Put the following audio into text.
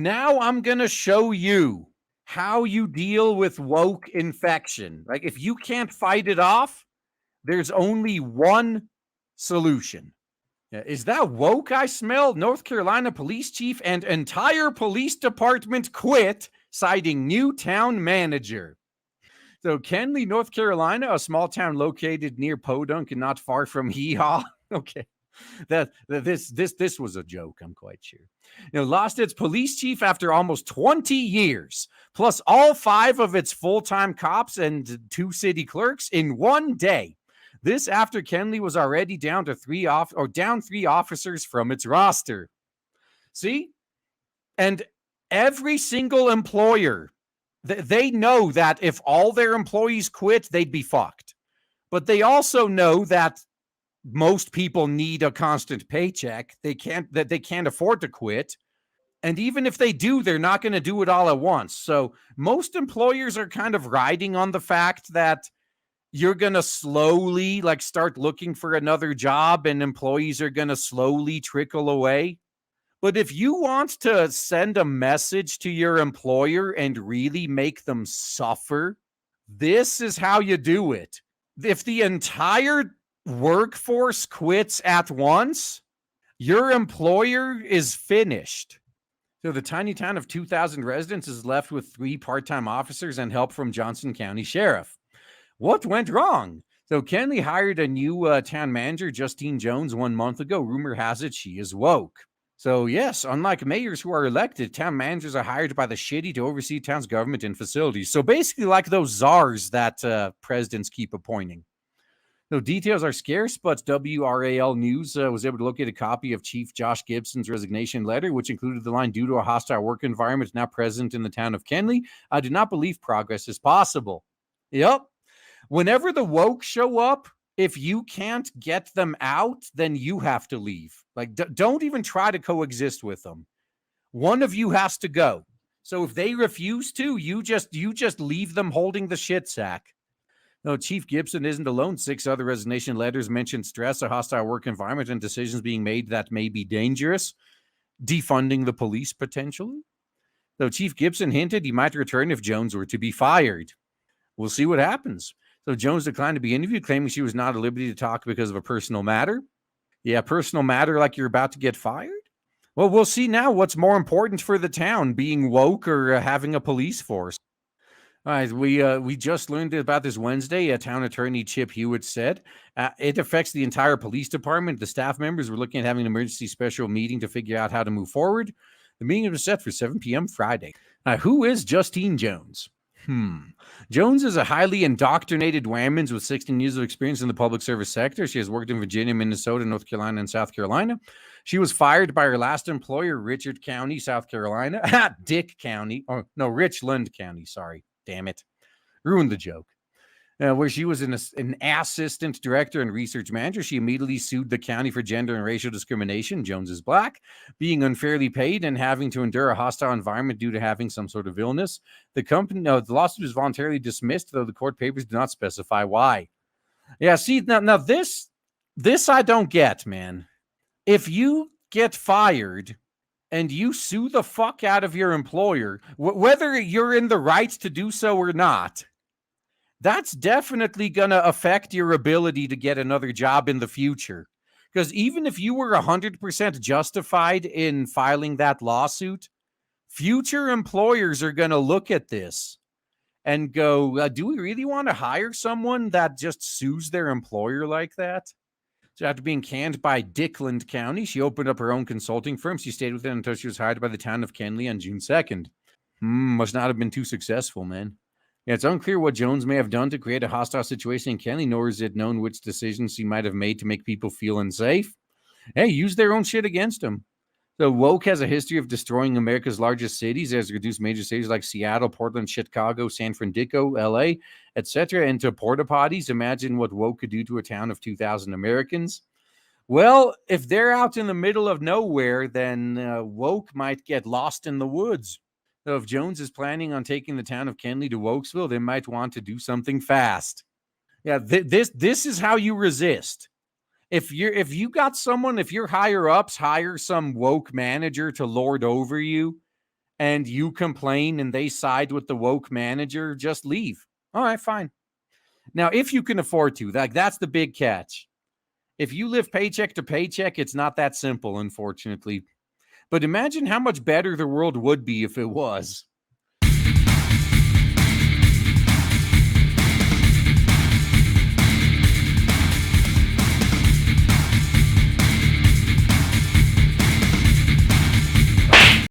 Now I'm going to show you how you deal with woke infection. Like, if you can't fight it off, there's only one solution. Is that woke I smell? North Carolina police chief and entire police department quit, citing new town manager. So Kenly, North Carolina, a small town located near Podunk and not far from Hee Haw. Okay. This was a joke, I'm quite sure. Lost its police chief after almost 20 years, plus all 5 of its full-time cops and 2 city clerks in one day. This after Kenly was already down to 3 officers from its roster. See? And every single employer, they know that if all their employees quit, they'd be fucked. But they also know that most people need a constant paycheck. They can't afford to quit. And even if they do, they're not going to do it all at once. So most employers are kind of riding on the fact that you're going to slowly start looking for another job and employees are going to slowly trickle away. But if you want to send a message to your employer and really make them suffer, this is how you do it. If the entire workforce quits at once, your employer is finished. So the tiny town of 2,000 residents is left with 3 part-time officers and help from Johnson County Sheriff. What went wrong? So Kenley hired a new town manager, Justine Jones, 1 month ago. Rumor has it she is woke. So yes, unlike mayors who are elected, town managers are hired by the shitty to oversee town's government and facilities. So basically like those czars that presidents keep appointing. No details are scarce, but WRAL News was able to locate a copy of Chief Josh Gibson's resignation letter, which included the line, "Due to a hostile work environment now present in the town of Kenly, I do not believe progress is possible." Yep. Whenever the woke show up, if you can't get them out, then you have to leave. Don't even try to coexist with them. One of you has to go. So if they refuse to, you just leave them holding the shit sack. No, Chief Gibson isn't alone. 6 other resignation letters mention stress, a hostile work environment, and decisions being made that may be dangerous, defunding the police potentially. Though Chief Gibson hinted he might return if Jones were to be fired. We'll see what happens. So Jones declined to be interviewed, claiming she was not at liberty to talk because of a personal matter. Yeah, personal matter like you're about to get fired? Well, we'll see now what's more important for the town, being woke or having a police force. All right, we just learned about this Wednesday. Town attorney Chip Hewitt said it affects the entire police department. The staff members were looking at having an emergency special meeting to figure out how to move forward. The meeting was set for 7 p.m. Friday. Who is Justine Jones? Jones is a highly indoctrinated Whammons with 16 years of experience in the public service sector. She has worked in Virginia, Minnesota, North Carolina, and South Carolina. She was fired by her last employer, Richland County, South Carolina. Richland County, sorry. Damn it. Ruined the joke. Where she was an assistant director and research manager. She immediately sued the county for gender and racial discrimination. Jones is Black, being unfairly paid and having to endure a hostile environment due to having some sort of illness. The lawsuit was voluntarily dismissed, though the court papers do not specify why. Yeah, see, now this I don't get, man. If you get fired and you sue the fuck out of your employer, whether you're in the right to do so or not, that's definitely going to affect your ability to get another job in the future. Because even if you were 100% justified in filing that lawsuit, future employers are going to look at this and go, do we really want to hire someone that just sues their employer like that? So after being canned by Dickland County, she opened up her own consulting firm. She stayed with it until she was hired by the town of Kenly on June 2nd. Must not have been too successful, man. Yeah, it's unclear what Jones may have done to create a hostile situation in Kenly, nor is it known which decisions she might have made to make people feel unsafe. Hey, use their own shit against them. So woke has a history of destroying America's largest cities, as reduced major cities like Seattle, Portland, Chicago, San Francisco, LA, etc. into porta potties. Imagine what woke could do to a town of 2,000 Americans. Well, if they're out in the middle of nowhere, then woke might get lost in the woods. So if Jones is planning on taking the town of Kenly to Wokesville, they might want to do something fast. Yeah, this is how you resist. If your higher ups hire some woke manager to lord over you, and you complain and they side with the woke manager, just leave. All right, fine. Now, if you can afford to, that's the big catch. If you live paycheck to paycheck, it's not that simple, unfortunately. But imagine how much better the world would be if it was.